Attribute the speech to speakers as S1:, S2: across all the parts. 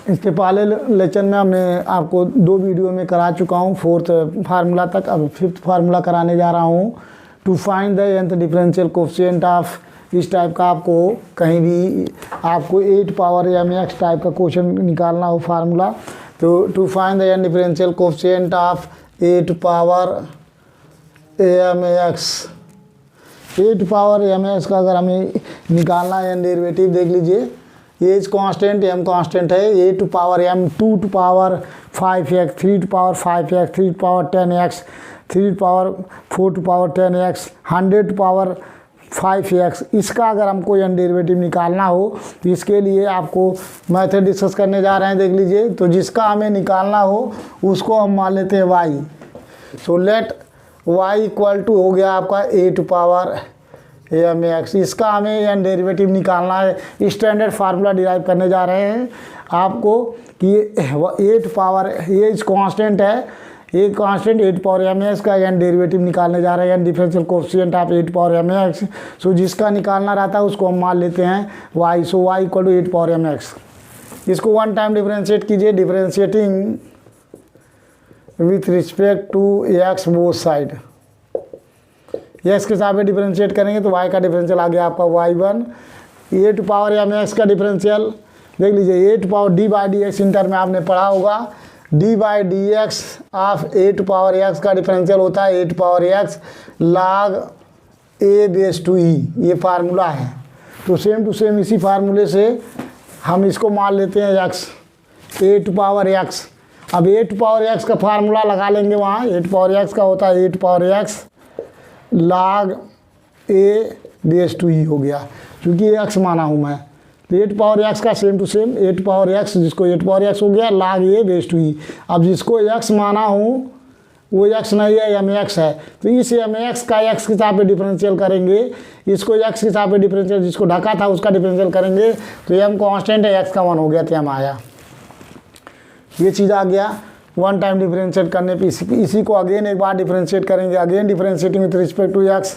S1: इसके पहले लेक्चर में हमने आपको 2 वीडियो में करा चुका हूँ 4th फार्मूला तक। अब 5th फार्मूला कराने जा रहा हूँ। To find the nth differential coefficient of इस टाइप का, आपको कहीं भी आपको 8 पावर mx टाइप का क्वेश्चन निकालना हो फार्मूला, तो to find the n differential coefficient of 8 power mx, 8 power mx का अगर हमें निकालना है n डेरिवेटिव, देख लीजिए एज कांस्टेंट m कांस्टेंट है, 8 to power m, 2 to power 5x, 3 to power 5x, 3 to power 10x, 3 to power 4 to power 10x, 100 to power 5x। इसका अगर हमको n डेरिवेटिव निकालना हो तो इसके लिए आपको मेथड डिस्कस करने जा रहे हैं, देख लीजिए। तो जिसका हमें निकालना हो उसको हम मान लेते हैं y। So let y equal to हो गया आपका 8 पावर mx। इसका हमें n डेरिवेटिव निकालना है। स्टैंडर्ड फार्मूला डिराइव करने जा रहे हैं आपको कि 8 पावर, ये कांस्टेंट है, ये कांस्टेंट 8 पावर mx का n डेरिवेटिव निकालने जा रहे हैं, n differential coefficient of 8 power mx। सो जिसका निकालना रहता है उसको हम मान लेते हैं y। So y equal to 8 power mx। इसको 1 टाइम डिफरेंशिएट कीजिए, differentiating with respect to x both side. x के साथ में डिफरेंशिएट करेंगे तो y का डिफरेंशियल आ गया आपका y1। 8 पावर mx का डिफरेंशियल देख लीजिए, 8 power d by D X inter में आपने पढ़ा होगा, d by D X of 8 power x का डिफरेंशियल होता है 8 power x log a base to e। ये फार्मूला है। तो सेम टू सेम इसी फार्मूले से हम इसको मान लेते हैं x, 8 पावर x। अब 8 पावर x का फार्मूला लगा लेंगे वहाँ, 8 पावर x का होता है 8 power x log a base to e हो गया, क्योंकि x माना हूँ मैं। तो 8 पावर x का same to same 8 power x, जिसको 8 पावर x हो गया log a base to e. अब जिसको x माना हूँ वो x नहीं है, mx है, तो इस mx का x के साथ पे डिफरेंशियल करेंगे, इसको x के साथ पे डिफरेंशियल, जिसको ढका था उसका डिफरेंशियल करेंगे तो m कांस्टेंट है, x का 1 हो गया तो m आया। ये चीज़ आ गया। 1 टाइम डिफरेंशिएट करने पे इसी को अगेन एक बार डिफरेंशिएट करेंगे, again differentiating with respect to x,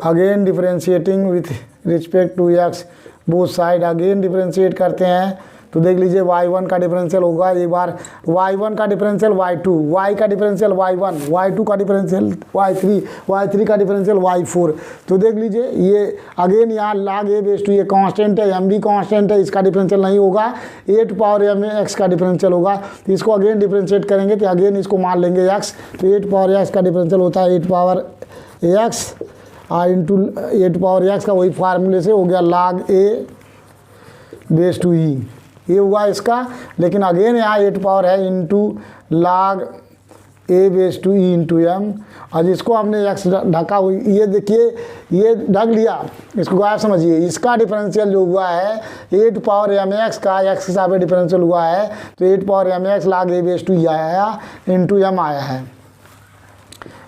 S1: again differentiating with respect to x both side, again differentiate करते हैं तो देख लीजिए y1 का डिफरेंशियल होगा, एक बार y1 का डिफरेंशियल y2, y का डिफरेंशियल y1, y2 का डिफरेंशियल y3, y3 का डिफरेंशियल y4। तो देख लीजिए ये अगेन यहाँ log a बेस टू, ये कांस्टेंट है, m भी कांस्टेंट है, इसका डिफरेंशियल नहीं होगा, 8 पावर mx का डिफरेंशियल होगा। तो इसको अगेन डिफरेंशिएट करेंगे तो अगेन इसको मान लेंगे x। तो 8 पावर x का डिफरेंशियल होता है 8 power x into 8 power x का, वही फार्मूले से हो गया log a base to e। ये हुआ इसका, लेकिन अगेन यहाँ 8 पावर है into log a base to e into m, और जिसको हमने x ढका हुई, ये देखिए ये ढक लिया, इसको गायब समझिए। इसका डिफरेंशियल जो हुआ है 8 पावर mx का x के साथ में डिफरेंशियल हुआ है, तो 8 power mx log a base to e आया इंटू एम आया है,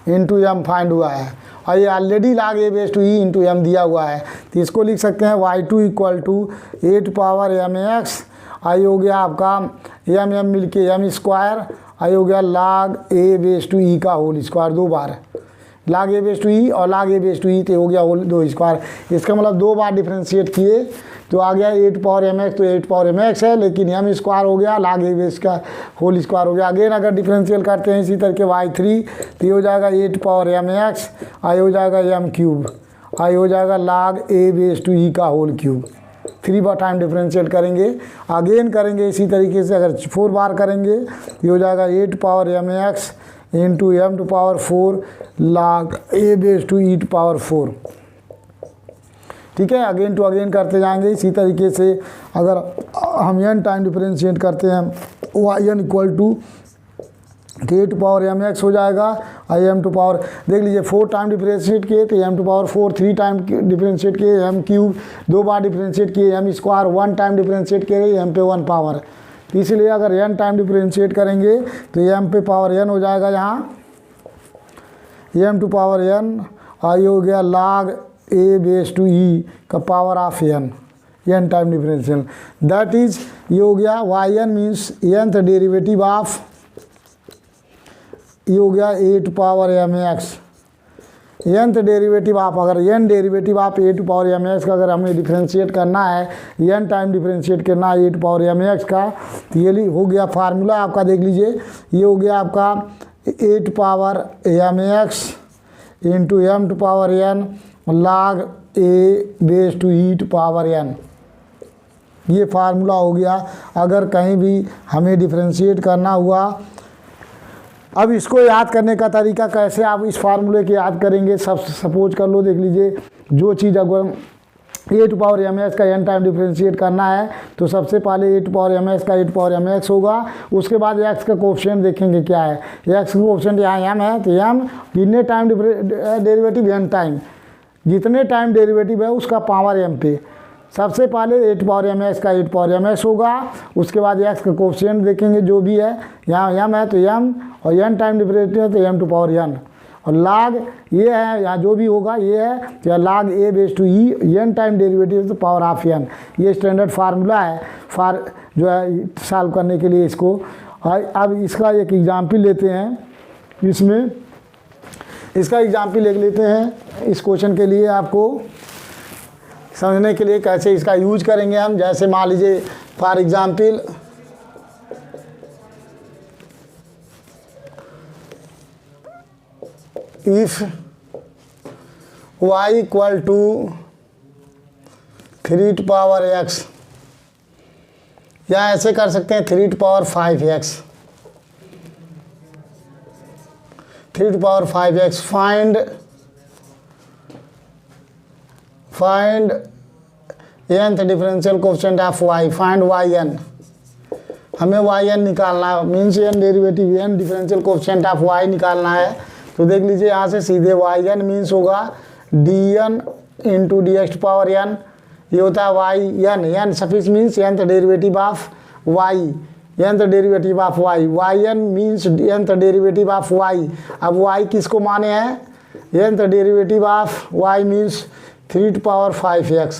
S1: इंटू एम फाइंड हुआ है, और ये already log a base to e into m दिया हुआ है। तो इसको लिख सकते हैं y2 equal to 8 power mx, आई हो गया आपका एम मिल के एम स्क्वायर, आई हो गया log a base to e का होल स्क्वायर, 2 बार log a base to e और log a base to e तो हो गया होल 2 स्क्वायर। इसका मतलब 2 बार डिफरेंशिएट किए तो आ गया 8 पावर mx, तो 8 पावर mx है, लेकिन m स्क्वायर हो गया, log a बेस का होल स्क्वायर हो गया। अगेन अगर डिफरेंशियल करते हैं इसी तरह के y3 तो ये हो जाएगा 8 पावर mx, आई हो जाएगा m क्यूब, आई हो जाएगा log a base to e का होल क्यूब। 3 बार टाइम डिफरेंशिएट करेंगे, अगेन करेंगे इसी तरीके से, अगर 4 बार करेंगे ये हो जाएगा 8 power mx into m to power 4 log a base to e to power 4। ठीक है, अगेन टू अगेन करते जाएंगे इसी तरीके से। अगर हम n टाइम डिफरेंशिएट करते हैं yn equal to 8 power mx हो जाएगा, आई एम टू पावर देख लीजिए 4 टाइम डिफरेंशिएट किए तो m to power 4, 3 time differentiate किए m क्यूब, 2 बार डिफरेंशिएट किए m स्क्वायर, 1 टाइम डिफरेंशिएट किए m पे 1 पावर। तो इसलिए अगर n टाइम डिफरेंशिएट करेंगे तो m पे पावर n हो जाएगा, यहाँ m टू पावर n, आई हो गया log a base to e का power of n time differential, that is ये हो गया yn means nth derivative of, ये हो गया 8 power mx nth derivative of, अगर n derivative of a to power m x का अगर हमें डिफ्रेंशिएट करना है, n टाइम डिफ्रेंशिएट करना है ए टू पावर एम एक्स का, तो ये हो गया फार्मूला आपका, देख लीजिए ये हो गया आपका a to power m x into m to power n log a base to e to power n, ये फार्मूला हो गया अगर कहीं भी हमें डिफ्रेंशिएट करना हुआ। अब इसको याद करने का तरीका कैसे आप इस फार्मूले के याद करेंगे, सब सपोज कर लो, देख लीजिए जो चीज़ अगर ए टू पावर एम एक्स का n टाइम डिफ्रेंशिएट करना है तो सबसे पहले ए टू पावर एम एक्स का ए टू पावर एम एक्स होगा, उसके बाद x का कोफिशिएंट देखेंगे क्या है, x का कोफिशिएंट यहाँ m है तो m कितने टाइम डेरिवेटिव n टाइम, जितने टाइम डेरिवेटिव है उसका पावर m पे, सबसे पहले ए टू पावर एम एक्स का ए टू पावर एम एक्स होगा, उसके बाद x का कोफिशिएंट देखेंगे जो भी है, यहाँ m है तो m और n टाइम डेरिवेटिव है तो m टू पावर n, और log ये है यहाँ जो भी होगा ये है या log a base to e n time derivative तो पावर ऑफ n, ये स्टैंडर्ड फार्मूला है जो है सॉल्व करने के लिए इसको। अब इसका एक एग्जाम्पल लेते हैं, इसमें इसका एग्जाम्पल ले लेते हैं इस क्वेश्चन के लिए, आपको समझने के लिए कैसे इसका यूज करेंगे हम। जैसे मान लीजिए for example if y equal to 3 to power x, या ऐसे कर सकते हैं 3 to power 5x, 3 to power 5x, find nth differential coefficient of y, find yn, हमें yn निकालना है, means n derivative n differential coefficient of y निकालना है। तो देख लीजिए यहाँ से सीधे yn मीन्स होगा dn into d x power n, ये होता है yn suffix means nth derivative of y, nth derivative of y, yn means nth derivative of y। अब y किसको माने हैं, nth derivative of y means 3 to power 5x,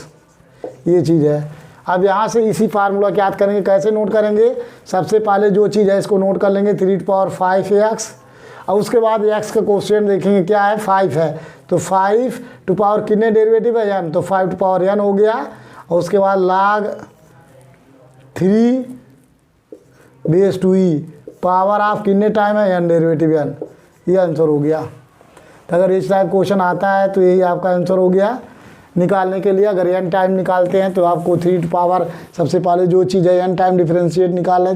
S1: ये चीज़ है। अब यहाँ से इसी फार्मूला को याद करेंगे, कैसे नोट करेंगे, सबसे पहले जो चीज़ है इसको नोट कर लेंगे 3 टू पावर 5x, और उसके बाद x का कोफिशिएंट देखेंगे क्या है 5 है, तो 5 टू पावर कितने डेरिवेटिव है n, तो 5 टू पावर n हो गया, और उसके बाद log 3 base to e power of कितने टाइम है n डेरिवेटिव n, ये आंसर हो गया। तो अगर इस टाइप क्वेश्चन आता है तो यही आपका आंसर हो गया निकालने के लिए। अगर n टाइम निकालते हैं तो आपको 3 टू पावर, सबसे पहले जो चीज़ है n टाइम डिफरेंशिएट निकालना है,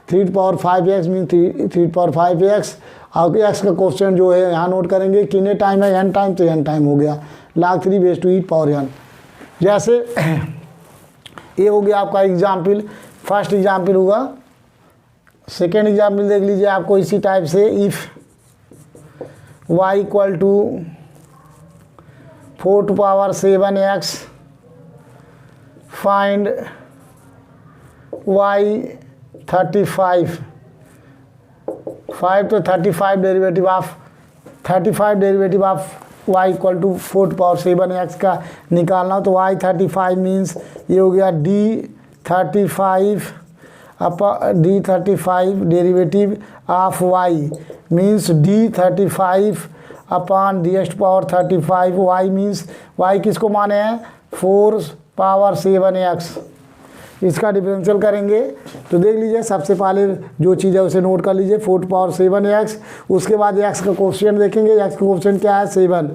S1: 3 to power 5x mean 3 to power 5x, और x का क्वेश्चन जो है यहाँ नोट करेंगे कितने टाइम है n टाइम, तो n टाइम हो गया, log 3 base to e power n। जैसे ये हो गया आपका एग्जाम्पल, फर्स्ट एग्जाम्पल हुआ। सेकेंड एग्जाम्पल देख लीजिए आपको इसी टाइप से, if y equal to 4 to power 7x, find y 35, 5 तो 35 derivative of y equal to 4 to power 7x का निकालना, तो y 35 मीन्स ये हो गया d35 derivative of y means d35 upon D x power 35, y means y किसको माने हैं 4 पावर 7x, इसका डिफरेंशियल करेंगे तो देख लीजिए सबसे पहले जो चीज़ है उसे नोट कर लीजिए 4 पावर 7x, उसके बाद x का कोफिशिएंट देखेंगे, x का कोफिशिएंट क्या है 7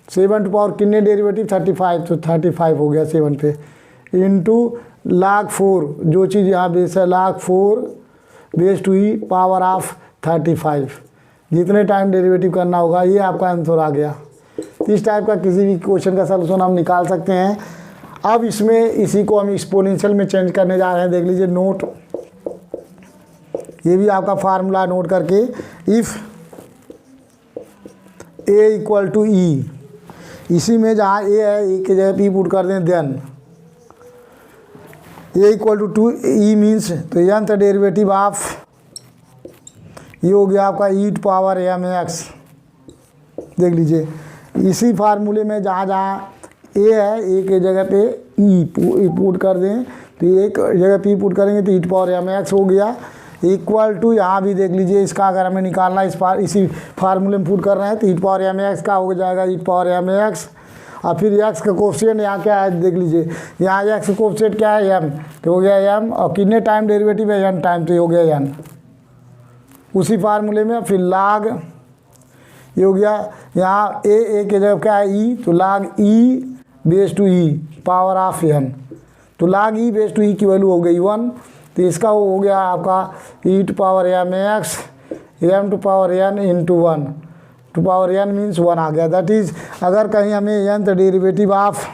S1: टू पावर कितने डेरिवेटिव 35, तो 35 हो गया 7 पे, इंटू log 4 जो चीज़ यहाँ बेस है log 4 base to e power of 35, जितने टाइम डेरिवेटिव करना होगा, ये आपका आंसर आ गया। इस टाइप का किसी भी क्वेश्चन का सलूशन हम निकाल सकते हैं। अब इसमें इसी को हम एक्सपोनेंशियल में चेंज करने जा रहे हैं, देख लीजिए नोट, ये भी आपका फार्मूला नोट करके, इफ़ a इक्वल टू ई, इसी में जहाँ a है a के जगह p पुट कर दें, then a equal to 2e means तो nth डेरिवेटिव ऑफ, ये हो गया आपका e टू पावर mx, देख लीजिए इसी फार्मूले में जहाँ जहाँ a है a के जगह पे e पुट कर दें, तो एक जगह p पुट करेंगे तो e टू पावर mx हो गया, इक्वल टू, यहाँ भी देख लीजिए इसका अगर हमें निकालना इसी फार्मूले में पुट कर रहे हैं तो ई पावर एम एक्स का हो जाएगा ई पावर एम एक्स, और फिर एक्स का कोफिशिएंट यहाँ क्या है देख लीजिए, यहाँ एक्स का कोफिशिएंट क्या है एम, तो हो गया एम, और कितने टाइम डेरिवेटिव है एन टाइम, तो हो गया एन उसी फार्मूले में। फिर लाग ये हो गया, यहाँ ए के जगह क्या है ई, तो log e base to e power of n, तो लाग ई बेस टू ई की वैल्यू हो गई 1, तो इसका हो गया आपका e to power m x m to power n into 1, to power n means 1 आ गया। दैट इज़ अगर कहीं हमें एन तो derivative of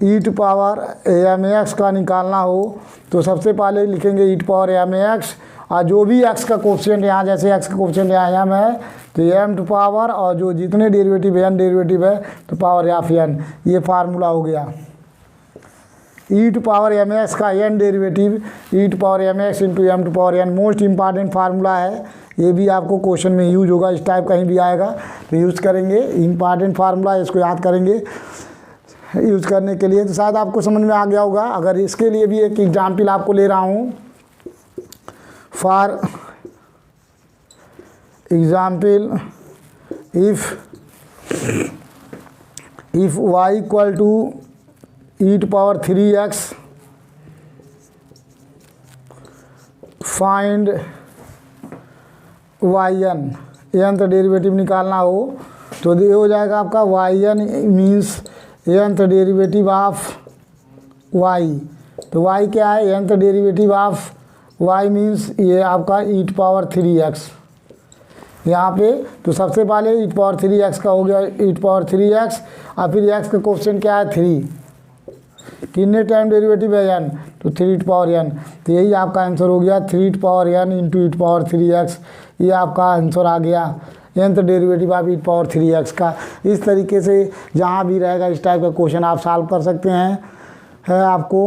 S1: e to power m x का निकालना हो तो सबसे पहले लिखेंगे e to power m x, और जो भी एक्स का कोफिशिएंट यहाँ, जैसे एक्स का कोफिशिएंट यहाँ एम है तो एम टू पावर, और जो जितने डेरिवेटिव एन डेरिवेटिव है तो पावर ऑफ एन, ये फार्मूला हो गया। E to power m x का n derivative e to power m x into m to power n most important formula है, ये भी आपको क्वेश्चन में यूज होगा, इस टाइप कहीं भी आएगा तो यूज़ करेंगे, इंपॉर्टेंट फार्मूला है, इसको याद करेंगे यूज़ करने के लिए। तो शायद आपको समझ में आ गया होगा। अगर इसके लिए भी एक एग्जाम्पल आपको ले रहा हूँ, for example if y equal to e to power 3x find y n तो डेरिवेटिव निकालना हो तो ये हो जाएगा आपका वाई एन मीन्स एन तो डेरिवेटिव ऑफ वाई, तो वाई क्या है एन तो डेरिवेटिव ऑफ वाई मीन्स ये आपका ई टू पावर 3x यहाँ पे। तो सबसे पहले ई टू पावर 3x का हो गया ई टू पावर 3x, और फिर x का कोफिशिएंट क्या है 3, कितने टाइम डेरिवेटिव है एन, तो 3 टू पावर एन, तो यही आपका आंसर हो गया 3 to power n into e to power 3x, ये आपका आंसर आ गया एन तो derivative of e to power 3x का। इस तरीके से जहाँ भी रहेगा इस टाइप का क्वेश्चन आप सॉल्व कर सकते हैं, है आपको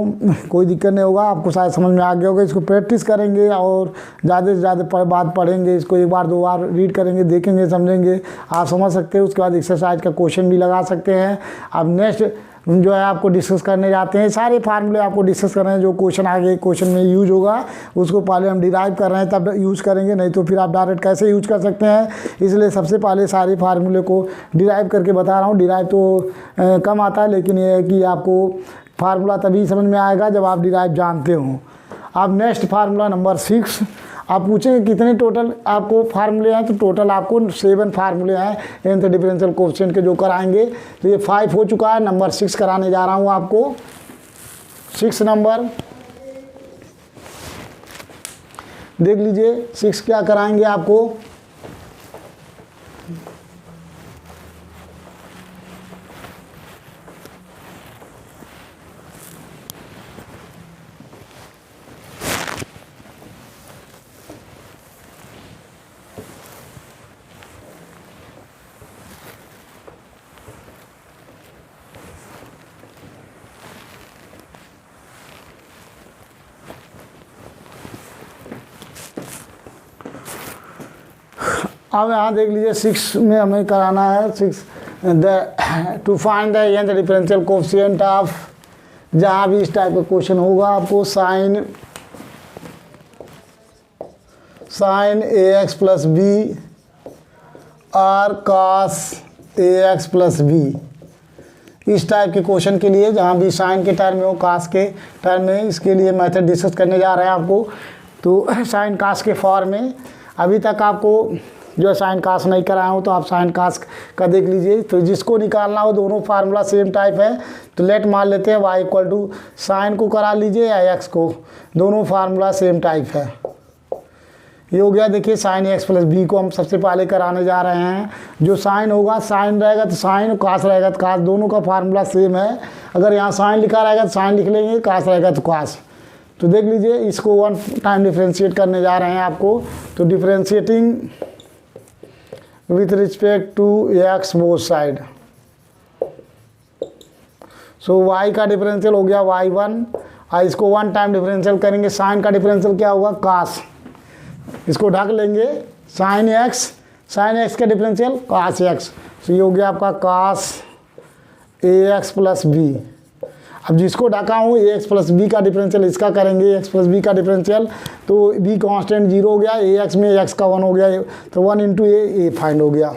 S1: कोई दिक्कत नहीं होगा, आपको शायद समझ में आ गया होगा। इसको प्रैक्टिस करेंगे और ज़्यादा से ज़्यादा बात पढ़ेंगे, इसको एक बार दो बार रीड करेंगे, देखेंगे, समझेंगे, आप समझ सकते हैं। उसके बाद एक्सरसाइज का क्वेश्चन भी लगा सकते हैं। अब नेक्स्ट जो है आपको डिस्कस करने जाते हैं, सारे फार्मूले आपको डिस्कस कर रहे हैं, जो क्वेश्चन आगे क्वेश्चन में यूज होगा उसको पहले हम डिराइव कर रहे हैं तब यूज़ करेंगे, नहीं तो फिर आप डायरेक्ट कैसे यूज कर सकते हैं। इसलिए सबसे पहले सारे फार्मूले को डिराइव करके बता रहा हूँ। डिराइव तो कम आता है, लेकिन ये है कि आपको फार्मूला तभी समझ में आएगा जब आप डिराइव जानते हो। अब नेक्स्ट फार्मूला नंबर 6, आप पूछेंगे कितने टोटल आपको फार्मूले हैं, तो टोटल आपको 7 फार्मूले हैं nth डिफरेंशियल कोएफिशिएंट के जो कराएंगे। तो ये 5 हो चुका है, नंबर 6 कराने जा रहा हूँ आपको। 6 नंबर देख लीजिए, 6 क्या कराएंगे आपको, अब यहाँ देख लीजिए 6 में हमें कराना है 6 to find the nth differential coefficient of, जहाँ भी इस टाइप का क्वेश्चन होगा आपको साइन ax प्लस बी और cos ax प्लस बी, इस टाइप के क्वेश्चन के लिए जहाँ भी साइन के टर्म में हो कास के टर्म में, इसके लिए मेथड डिस्कस करने जा रहे हैं आपको। तो साइन कास के फॉर्म में अभी तक आपको जो साइन कास नहीं कराया हो तो आप साइन कास का देख लीजिए। तो जिसको निकालना हो दोनों फार्मूला सेम टाइप है, तो लेट मान लेते हैं y इक्वल टू साइन को करा लीजिए या x को, दोनों फार्मूला सेम टाइप है। ये हो गया, देखिए साइन एक्स प्लस बी को हम सबसे पहले कराने जा रहे हैं। जो साइन होगा, साइन रहेगा तो साइन, कास रहेगा तो कास, दोनों का फार्मूला सेम है। अगर यहाँ साइन लिखा रहेगा तो साइन लिख लेंगे, कास रहेगा तो कास। तो देख लीजिए, इसको 1 टाइम डिफ्रेंशिएट करने जा रहे हैं आपको। तो differentiating with respect to x both side, so y का डिफरेंशियल हो गया y1, और इसको 1 टाइम डिफरेंशियल करेंगे। साइन का डिफरेंशियल क्या होगा, कास, इसको ढक लेंगे, साइन एक्स का डिफरेंशियल कास एक्स, तो ये हो गया आपका कास ax प्लस बी। अब जिसको ढका हूँ ए एक्स प्लस बी का डिफरेंशियल इसका करेंगे, ए एक्स प्लस बी का डिफरेंशियल, तो बी कांस्टेंट 0 हो गया, ए एक्स में एक्स का 1 हो गया, तो 1 इंटू ए फाइंड हो गया।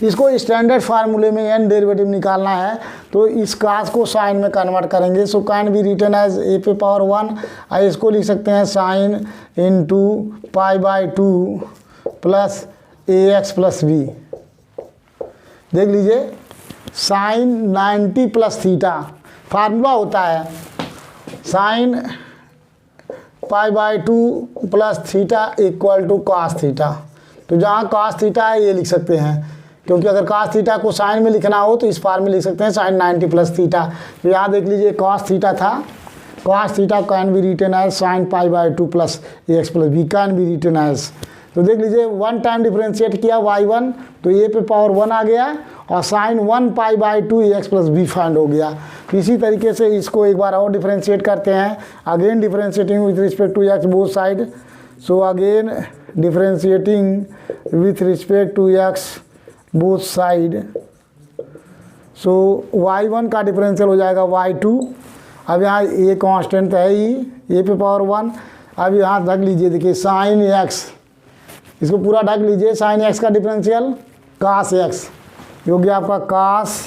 S1: इसको स्टैंडर्ड फार्मूले में एन डेरिवेटिव निकालना है, तो इस कास को साइन में कन्वर्ट करेंगे। So can be written as a पे पावर 1, इसको लिख सकते हैं sine into π/2 plus a x plus b. देख लीजिए साइन 90 प्लस थीटा फार्मूला होता है sine π/2 plus theta equal to cos theta. तो जहाँ कॉस थीटा है ये लिख सकते हैं, क्योंकि अगर कॉस थीटा को साइन में लिखना हो तो इस फॉर्म में लिख सकते हैं साइन 90 प्लस थीटा। तो यहाँ देख लीजिए कॉस थीटा था, cos theta can be written as sine π/2 plus a x plus b can be written as. तो देख लीजिए 1 टाइम डिफरेंशिएट किया y1 तो ए पे पावर 1 आ गया और साइन 1 π/2 ए एक्स प्लस बी फाइंड हो गया। इसी तरीके से इसको एक बार और डिफरेंशिएट करते हैं, again differentiating with respect to x both side. So again differentiating with respect to x both side. So y1 का डिफरेंशियल हो जाएगा y2। अब यहाँ ए कांस्टेंट है ही, ए पे पावर 1। अब यहाँ ढक लीजिए, देखिए साइन एक्स, इसको पूरा ढक लीजिए, साइन एक्स का डिफरेंशियल कास एक्स, ये हो गया आपका कास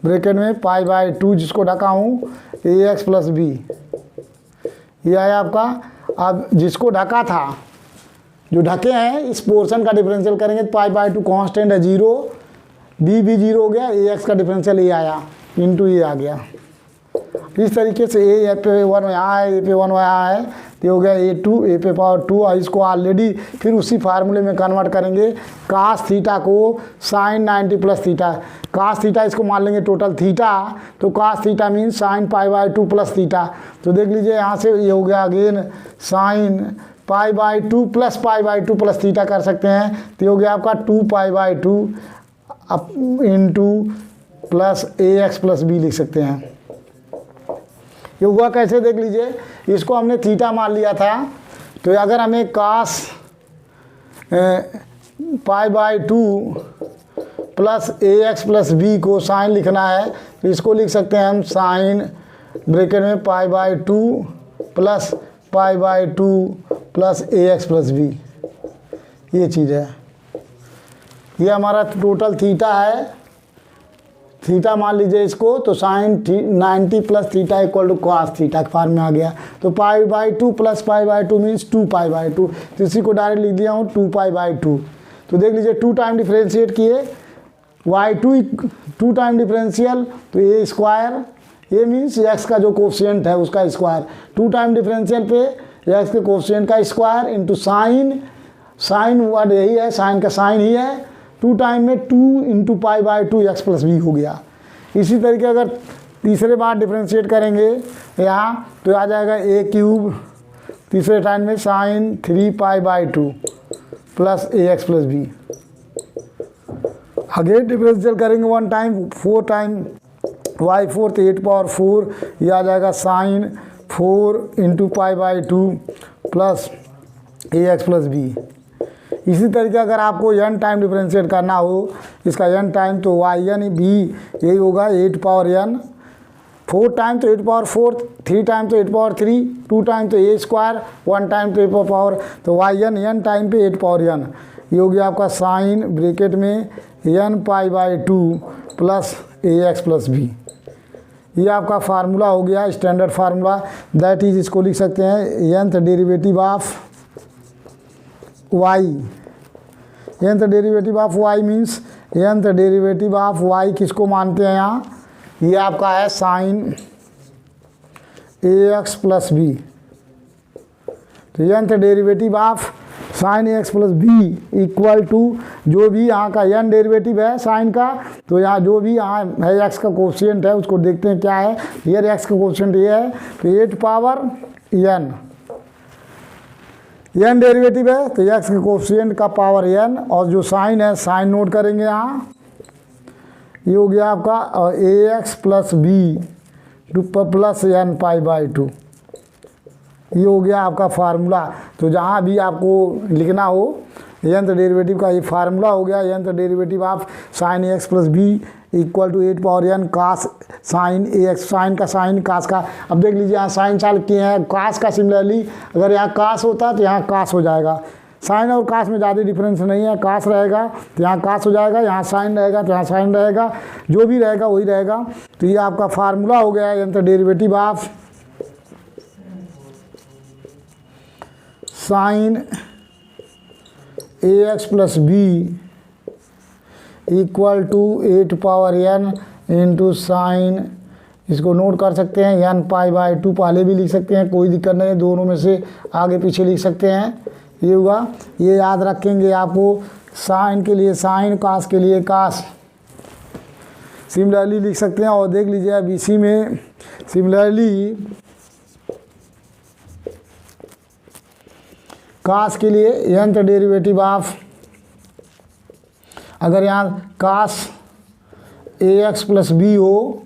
S1: ब्रैकेट में π/2 जिसको ढका हूँ ए एक्स प्लस बी, ये आया आपका। अब जिसको ढका था, जो ढके हैं इस पोर्शन का डिफरेंशियल करेंगे तो π/2 कांस्टेंट है 0, बी भी 0 हो गया, ए एक्स का डिफरेंशियल ये आया इंटू ये आ गया। इस तरीके से ए पे 1 यहाँ है, ए पे 1 यहाँ है, तो हो गया a2 ए पे पावर 2। और इसको ऑलरेडी फिर उसी फार्मूले में कन्वर्ट करेंगे, कास थीटा को sine 90 plus theta, cos theta इसको मान लेंगे टोटल थीटा, तो cos theta mean sine π/2 plus theta. तो देख लीजिए यहाँ से ये हो गया again sine π/2 plus π/2 plus theta कर सकते हैं, तो ये हो गया आपका 2π/2 into plus a x plus b लिख सकते हैं। ये हुआ कैसे देख लीजिए, इसको हमने थीटा मान लिया था, तो अगर हमें कास π/2 plus a x plus B को साइन लिखना है, तो इसको लिख सकते हैं हम साइन ब्रैकेट में π/2 plus π/2 plus a x plus b, ये चीज़ है। ये हमारा टोटल थीटा है, थीटा मान लीजिए इसको, तो sine 90 plus theta equal to cos theta के फॉर्म में आ गया। तो π/2 प्लस π/2 मीन्स 2π/2, तो इसी को डायरेक्ट लिख दिया हूँ 2π/2। तो देख लीजिए 2 टाइम डिफरेंशिएट किए, y2 2 टाइम डिफरेंशियल तो ए स्क्वायर, ये मीन्स एक्स का जो कोफिशिएंट है उसका स्क्वायर, 2 टाइम डिफरेंशियल पे एक्स के कोफिशिएंट का square into sine, sine word यही है, साइन का साइन ही है, 2 टाइम में 2 इंटू π/2 एक्स प्लस बी हो गया। इसी तरीके अगर तीसरे बार डिफरेंशिएट करेंगे यहाँ तो आ जाएगा a3, तीसरे टाइम में sine 3π/2 plus a x plus b. Again differential करेंगे 1 टाइम, 4 टाइम y4 तो 8/4, ये आ जाएगा sign 4 into π/2 plus a x plus B. इसी तरीके अगर आपको n टाइम डिफरेंशिएट करना हो, इसका n टाइम तो yn भी यही होगा 8n, 4 टाइम तो 8/4, 3 टाइम तो 8/3, 2 टाइम तो a स्क्वायर, 1 टाइम तो 8/4, तो yn n टाइम पे 8n, ये हो गया आपका साइन ब्रैकेट में n π/2 plus a x plus b. ये आपका फार्मूला हो गया स्टैंडर्ड फार्मूला, दैट इज इसको लिख सकते हैं nth derivative of y, nth derivative of y means nth derivative of y किसको मानते हैं यहाँ, ये आपका है sine a x plus b. तो nth derivative of sine a x plus b equal to जो भी यहाँ का n डेरिवेटिव है साइन का, तो यहाँ जो भी यहाँ है x का कोफिशिएंट है उसको देखते हैं क्या है, ये x का कोफिशिएंट ये है, तो 8 पावर n डेरिवेटिव है तो x के कोफिशिएंट का पावर n, और जो साइन है साइन नोट करेंगे यहाँ, ये हो गया आपका और a x plus b plus n π/2, ये हो गया आपका फार्मूला। तो जहाँ भी आपको लिखना हो nth डेरिवेटिव का ये फार्मूला हो गया, nth derivative of sine x plus b equal to 8 power n cos sine AX, sine का साइन कास का। अब देख लीजिए यहाँ साइन चाल किए हैं, कास का सिमिलरली अगर यहाँ कास होता तो यहाँ कास हो जाएगा। साइन और कास में ज़्यादा डिफरेंस नहीं है, कास रहेगा तो यहाँ कास हो जाएगा, यहाँ साइन रहेगा तो यहाँ साइन रहेगा, जो भी रहेगा वही रहेगा। तो ये आपका फार्मूला हो गया है, यानी derivative of sine AX plus b equal to 8 power n into sine, इसको नोट कर सकते हैं n π/2, पहले भी लिख सकते हैं, कोई दिक्कत नहीं है, दोनों में से आगे पीछे लिख सकते हैं। ये हुआ, ये याद रखेंगे आपको, साइन के लिए साइन, कास के लिए कास, सिमिलरली लिख सकते हैं। और देख लीजिए अब इसी में सिमिलरली कास के लिए nth डेरिवेटिव ऑफ, अगर यहाँ कास AX प्लस बी हो,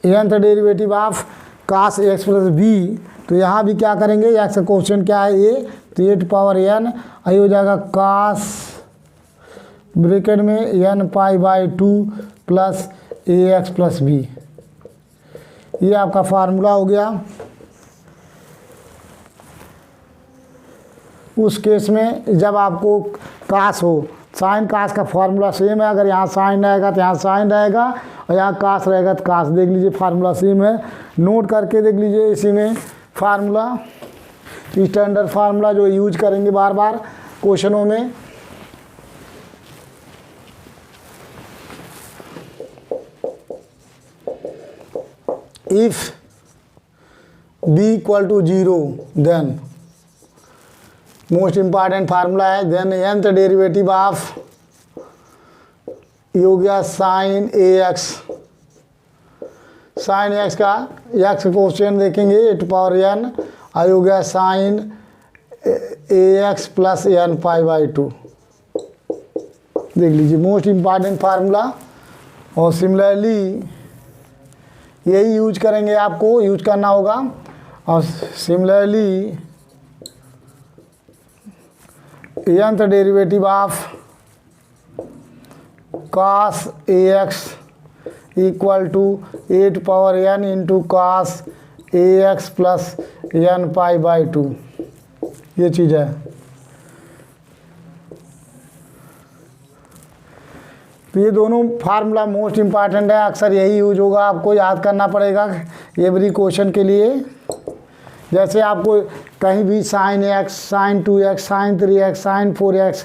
S1: nth derivative of cos AX plus b, तो यहाँ भी क्या करेंगे, x का क्वेश्चन क्या है a, तो 8 पावर n, आई हो जाएगा कास ब्रैकेट में n π/2 plus AX plus b. ये आपका फार्मूला हो गया। उस केस में जब आपको कास हो, साइन कास का फार्मूला सेम है, अगर यहाँ साइन रहेगा तो यहाँ साइन रहेगा, और यहाँ कास रहेगा तो कास। देख लीजिए फार्मूला सेम है, नोट करके देख लीजिए इसी में फार्मूला, स्टैंडर्ड फार्मूला जो यूज करेंगे बार बार क्वेश्चनों में। If b equal to 0 then, most important formula है, देन nth डेरिवेटिव ऑफ, ये हो गया साइन AX, साइन x का x का क्वेश्चन देखेंगे 8 पावर n, आई हो गया साइन AX प्लस n π/2। देख लीजिए मोस्ट इम्पॉर्टेंट फार्मूला। और सिमिलरली यही यूज करेंगे, आपको यूज करना होगा। और similarly nth derivative of cos AX equal to 8 power n into cos AX plus n π/2, ये चीज़ है। तो ये दोनों फार्मूला मोस्ट इम्पॉर्टेंट है, अक्सर यही यूज होगा, आपको याद करना पड़ेगा एवरी क्वेश्चन के लिए। जैसे आपको कहीं भी sine x, sine 2x, sine 3x, sine 4x,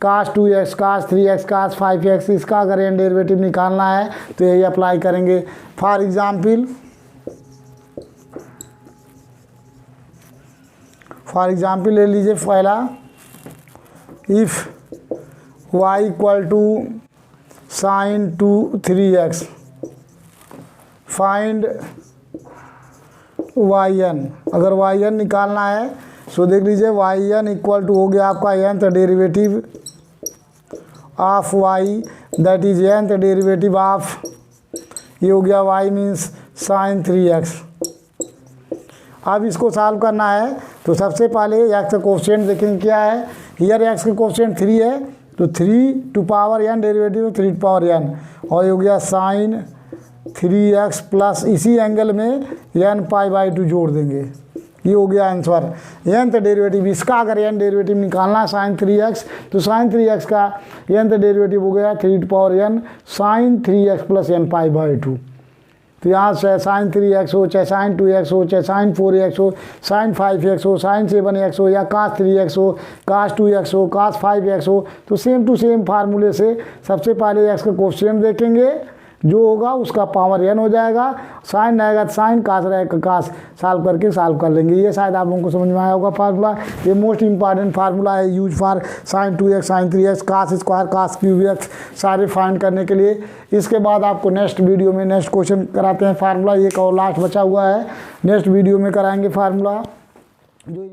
S1: cos 2x, cos 3x, cos 5x, इसका अगर n डेरिवेटिव निकालना है तो यही अप्लाई करेंगे। फॉर एग्जाम्पल ले लीजिए पहला, if y equal to sine 3x, find yn, अगर yn निकालना है सो देख लीजिए yn इक्वल टू हो गया आपका nth derivative of y, that is nth derivative of, ये हो गया y मीन्स साइन 3x। अब इसको सॉल्व करना है तो सबसे पहले x का कोफिशिएंट देखेंगे क्या है। हियर x का कोफिशिएंट 3 है, तो 3 to power n derivative 3 power n, और ये हो गया साइन 3x प्लस इसी एंगल में n π/2 जोड़ देंगे, ये हो गया आंसर। nth डेरिवेटिव, इसका अगर n डेरिवेटिव निकालना है साइन 3x, तो साइन 3x का nth डेरिवेटिव हो गया 3 to power n sine 3x plus n π/2। तो यहाँ से साइन 3x हो, चाहे साइन 2x हो, चाहे साइन 4x हो, साइन 5x हो, साइन 7x हो, या कास 3x हो, कास 2x हो, कास 5x हो, तो सेम टू सेम फार्मूले से सबसे पहले x का कोफिशिएंट देखेंगे, जो होगा उसका पावर n हो जाएगा, साइन रहेगा तो साइन, कास रहेगा कास, सॉल्व करके सॉल्व कर लेंगे। ये शायद आप लोगों को समझ में आया होगा फार्मूला। ये मोस्ट इंपॉर्टेंट फार्मूला है use for sine 2x, sine 3x, cos square, cos cube x सारे फाइंड करने के लिए। इसके बाद आपको नेक्स्ट वीडियो में नेक्स्ट क्वेश्चन कराते हैं फार्मूला, एक और लास्ट बचा हुआ है, नेक्स्ट वीडियो में कराएंगे फार्मूला जो